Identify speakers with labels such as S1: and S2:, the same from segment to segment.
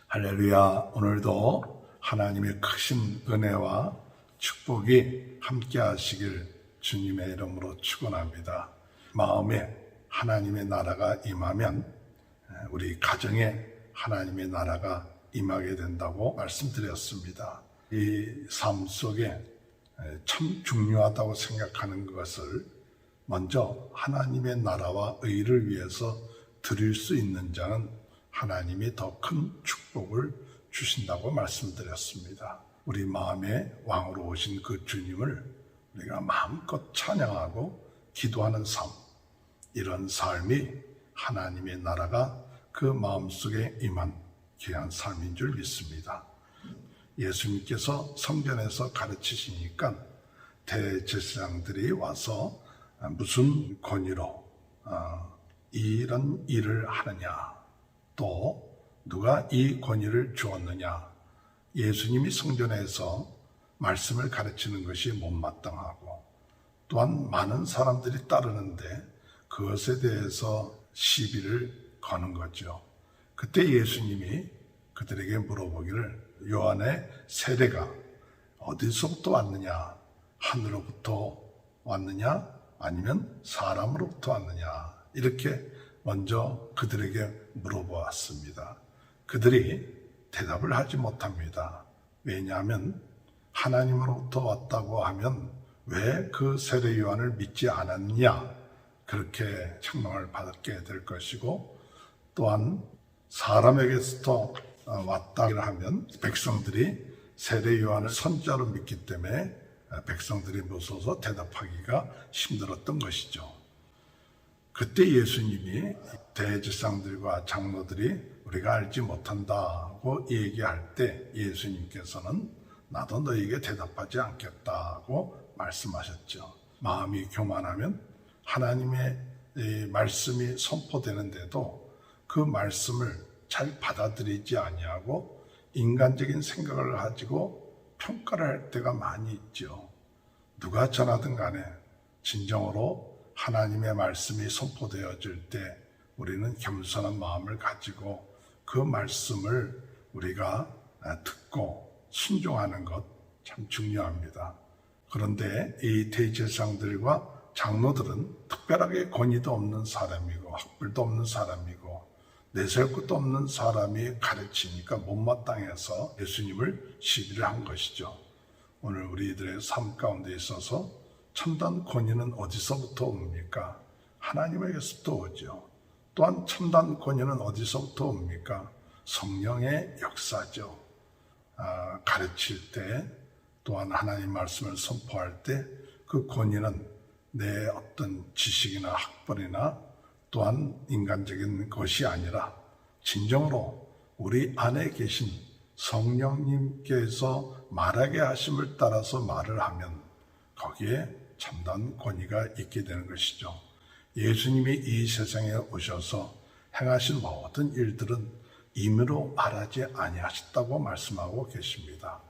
S1: 할렐루야. 오늘도 하나님의 크신 은혜와 축복이 함께 하시길 주님의 이름으로 축원합니다. 마음에 하나님의 나라가 임하면 우리 가정에 하나님의 나라가 임하게 된다고 말씀드렸습니다. 이 삶 속에 참 중요하다고 생각하는 것을 먼저 하나님의 나라와 의를 위해서 드릴 수 있는 자는 하나님이 더 큰 축복을 주신다고 말씀드렸습니다. 우리 마음에 왕으로 오신 그 주님을 우리가 마음껏 찬양하고 기도하는 삶, 이런 삶이 하나님의 나라가 그 마음속에 임한 귀한 삶인 줄 믿습니다. 예수님께서 성전에서 가르치시니까 대제사장들이 와서 무슨 권위로 이런 일을 하느냐, 또 누가 이 권위를 주었느냐, 예수님이 성전에서 말씀을 가르치는 것이 못마땅하고 또한 많은 사람들이 따르는데 그것에 대해서 시비를 거는 거죠. 그때 예수님이 그들에게 물어보기를, 요한의 세례가 어디서부터 왔느냐, 하늘로부터 왔느냐 아니면 사람으로부터 왔느냐, 이렇게 먼저 그들에게 물어보았습니다. 그들이 대답을 하지 못합니다. 왜냐하면 하나님으로부터 왔다고 하면 왜 그 세례 요한을 믿지 않았냐, 그렇게 책망을 받게 될 것이고, 또한 사람에게서 왔다고 하면 백성들이 세례 요한을 선자로 믿기 때문에 백성들이 무서워서 대답하기가 힘들었던 것이죠. 그때 예수님이 대제사장들과 장로들이 우리가 알지 못한다고 얘기할 때 예수님께서는 나도 너에게 대답하지 않겠다고 말씀하셨죠. 마음이 교만하면 하나님의 말씀이 선포되는데도 그 말씀을 잘 받아들이지 아니하고 인간적인 생각을 가지고 평가를 할 때가 많이 있죠. 누가 전하든 간에 진정으로 하나님의 말씀이 선포되어질 때 우리는 겸손한 마음을 가지고 그 말씀을 우리가 듣고 순종하는 것 참 중요합니다. 그런데 이 대제사장들과 장로들은 특별하게 권위도 없는 사람이고 학벌도 없는 사람이고 내세울 것도 없는 사람이 가르치니까 못마땅해서 예수님을 시비를 한 것이죠. 오늘 우리들의 삶 가운데 있어서 참된 권위는 어디서부터 옵니까? 하나님에게서부터 오죠. 또한 참된 권위는 어디서부터 옵니까? 성령의 역사죠. 가르칠 때, 또한 하나님 말씀을 선포할 때 그 권위는 내 어떤 지식이나 학벌이나 또한 인간적인 것이 아니라 진정으로 우리 안에 계신 성령님께서 말하게 하심을 따라서 말을 하면 거기에 참된 권위가 있게 되는 것이죠. 예수님이 이 세상에 오셔서 행하신 모든 일들은 임의로 말하지 아니하셨다고 말씀하고 계십니다.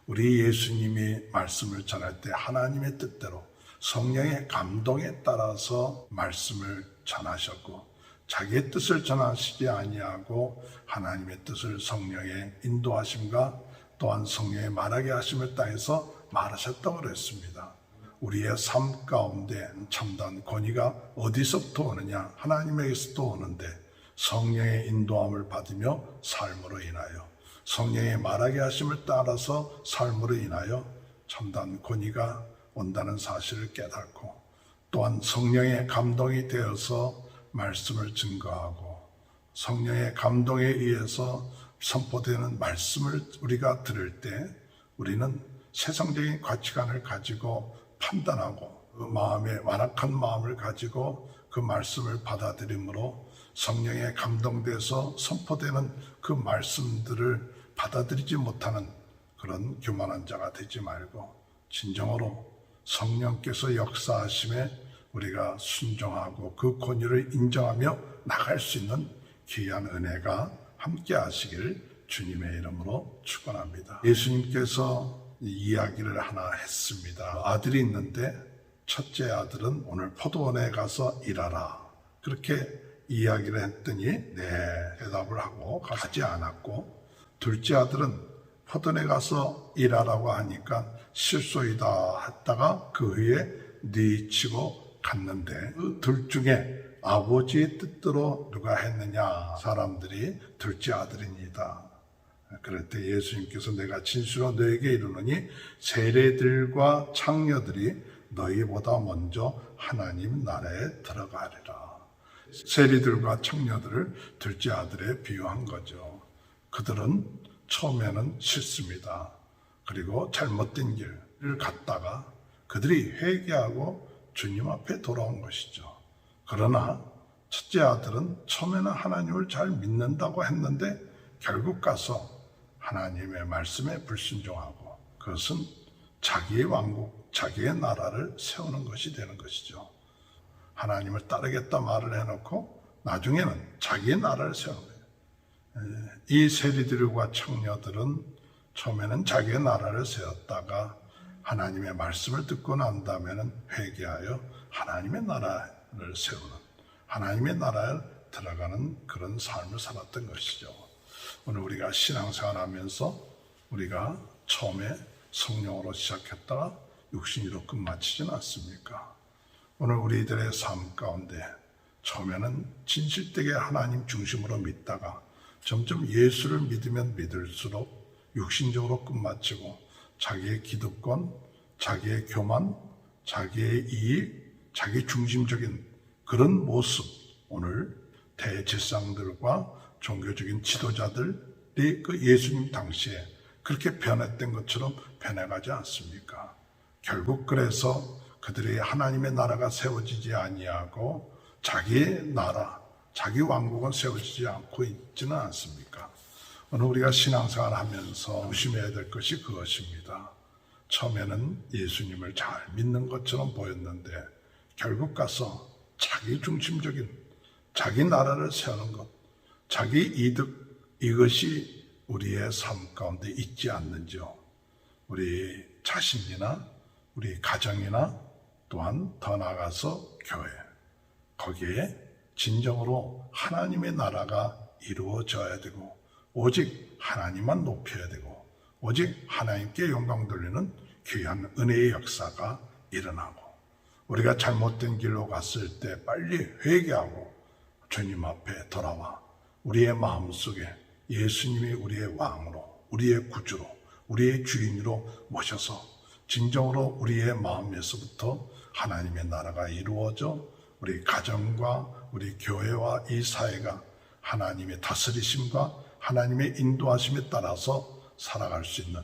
S1: 우리 예수님이 말씀을 전할 때 하나님의 뜻대로 성령의 감동에 따라서 말씀을 전하셨고, 자기의 뜻을 전하시지 아니하고 하나님의 뜻을 성령의 인도하심과 또한 성령의 말하게 하심을 따라서 말하셨다고 그랬습니다. 우리의 삶 가운데 참된 권위가 어디서부터 오느냐? 하나님에게서부터 오는데 성령의 인도함을 받으며 삶으로 인하여, 성령의 말하게 하심을 따라서 삶으로 인하여 참된 권위가 온다는 사실을 깨닫고, 또한 성령의 감동이 되어서 말씀을 증거하고 성령의 감동에 의해서 선포되는 말씀을 우리가 들을 때 우리는 세상적인 가치관을 가지고 판단하고 그 마음에 완악한 마음을 가지고 그 말씀을 받아들이므로 성령에 감동돼서 선포되는 그 말씀들을 받아들이지 못하는 그런 교만한 자가 되지 말고 진정으로 성령께서 역사하심에 우리가 순종하고 그 권위를 인정하며 나갈 수 있는 귀한 은혜가 함께 하시길 주님의 이름으로 축원합니다. 예수님께서 이야기를 하나 했습니다. 아들이 있는데 첫째 아들은 오늘 포도원에 가서 일하라, 그렇게 이야기를 했더니 네 대답을 하고 가지 않았고, 둘째 아들은 포도내 가서 일하라고 하니까 실소이다 했다가 그 후에 뉘치고 갔는데 그 둘 중에 아버지의 뜻대로 누가 했느냐? 사람들이 둘째 아들이니다. 그럴 때 예수님께서 내가 진실로 너에게 이르노니 세례들과 창녀들이 너희보다 먼저 하나님 나라에 들어가리라. 세리들과 창녀들을 둘째 아들에 비유한 거죠. 그들은 처음에는 싫습니다. 그리고 잘못된 길을 갔다가 그들이 회개하고 주님 앞에 돌아온 것이죠. 그러나 첫째 아들은 처음에는 하나님을 잘 믿는다고 했는데 결국 가서 하나님의 말씀에 불순종하고 그것은 자기의 왕국, 자기의 나라를 세우는 것이 되는 것이죠. 하나님을 따르겠다 말을 해놓고 나중에는 자기의 나라를 세우는 거예요. 이 세리들과 청녀들은 처음에는 자기의 나라를 세웠다가 하나님의 말씀을 듣고 난 다음에는 회개하여 하나님의 나라를 세우는, 하나님의 나라에 들어가는 그런 삶을 살았던 것이죠. 오늘 우리가 신앙생활하면서 우리가 처음에 성령으로 시작했다가 육신으로 끝마치지는 않습니까? 오늘 우리들의 삶 가운데 처음에는 진실되게 하나님 중심으로 믿다가 점점 예수를 믿으면 믿을수록 육신적으로 끝마치고 자기의 기득권, 자기의 교만, 자기의 이익, 자기 중심적인 그런 모습, 오늘 대제사장들과 종교적인 지도자들이 그 예수님 당시에 그렇게 변했던 것처럼 변해가지 않습니까? 결국 그래서 그들이 하나님의 나라가 세워지지 아니하고 자기의 나라, 자기 왕국은 세워지지 않고 있지는 않습니까? 오늘 우리가 신앙생활 하면서 조심해야 될 것이 그것입니다. 처음에는 예수님을 잘 믿는 것처럼 보였는데 결국 가서 자기 중심적인 자기 나라를 세우는 것, 자기 이득, 이것이 우리의 삶 가운데 있지 않는지요. 우리 자신이나 우리 가정이나 또한 더 나아가서 교회, 거기에 진정으로 하나님의 나라가 이루어져야 되고 오직 하나님만 높여야 되고 오직 하나님께 영광 돌리는 귀한 은혜의 역사가 일어나고 우리가 잘못된 길로 갔을 때 빨리 회개하고 주님 앞에 돌아와 우리의 마음속에 예수님이 우리의 왕으로, 우리의 구주로, 우리의 주인으로 모셔서 진정으로 우리의 마음에서부터 하나님의 나라가 이루어져 우리 가정과 우리 교회와 이 사회가 하나님의 다스리심과 하나님의 인도하심에 따라서 살아갈 수 있는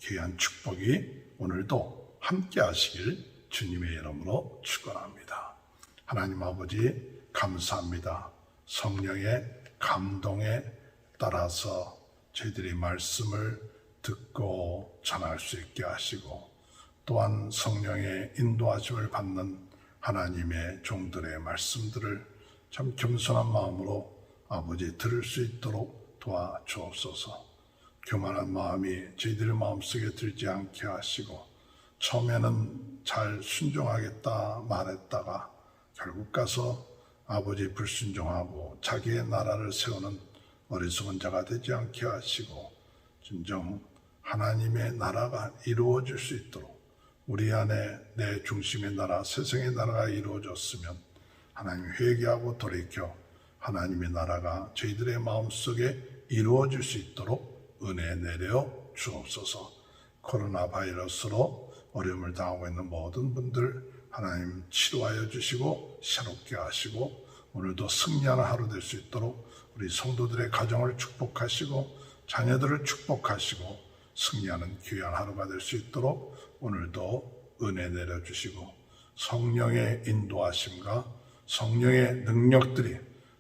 S1: 귀한 축복이 오늘도 함께 하시길 주님의 이름으로 축원합니다. 하나님 아버지 감사합니다. 성령의 감동에 따라서 저희들이 말씀을 듣고 전할 수 있게 하시고 또한 성령의 인도하심을 받는 하나님의 종들의 말씀들을 참 겸손한 마음으로 아버지 들을 수 있도록 도와주옵소서. 교만한 마음이 저희들의 마음속에 들지 않게 하시고 처음에는 잘 순종하겠다 말했다가 결국 가서 아버지 불순종하고 자기의 나라를 세우는 어리석은 자가 되지 않게 하시고 진정 하나님의 나라가 이루어질 수 있도록 우리 안에 내 중심의 나라, 세상의 나라가 이루어졌으면 하나님 회개하고 돌이켜 하나님의 나라가 저희들의 마음속에 이루어질 수 있도록 은혜 내려 주옵소서. 코로나 바이러스로 어려움을 당하고 있는 모든 분들 하나님 치료하여 주시고 새롭게 하시고 오늘도 승리하는 하루 될 수 있도록 우리 성도들의 가정을 축복하시고 자녀들을 축복하시고 승리하는 귀한 하루가 될 수 있도록 오늘도 은혜 내려주시고 성령의 인도하심과 성령의 능력들이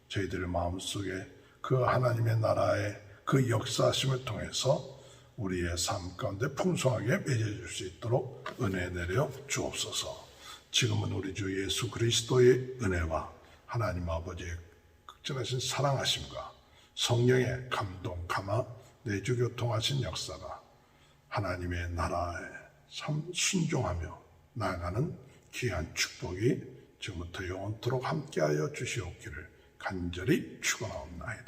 S1: 저희들의 마음속에 그 하나님의 나라의 그 역사하심을 통해서 우리의 삶 가운데 풍성하게 맺어줄 수 있도록 은혜 내려 주옵소서. 지금은 우리 주 예수 그리스도의 은혜와 하나님 아버지의 극진하신 사랑하심과 성령의 감동, 감화, 내주교통하신 역사가 하나님의 나라에 참 순종하며 나아가는 귀한 축복이 지금부터 영원토록 함께하여 주시옵기를 간절히 축원하옵나이다.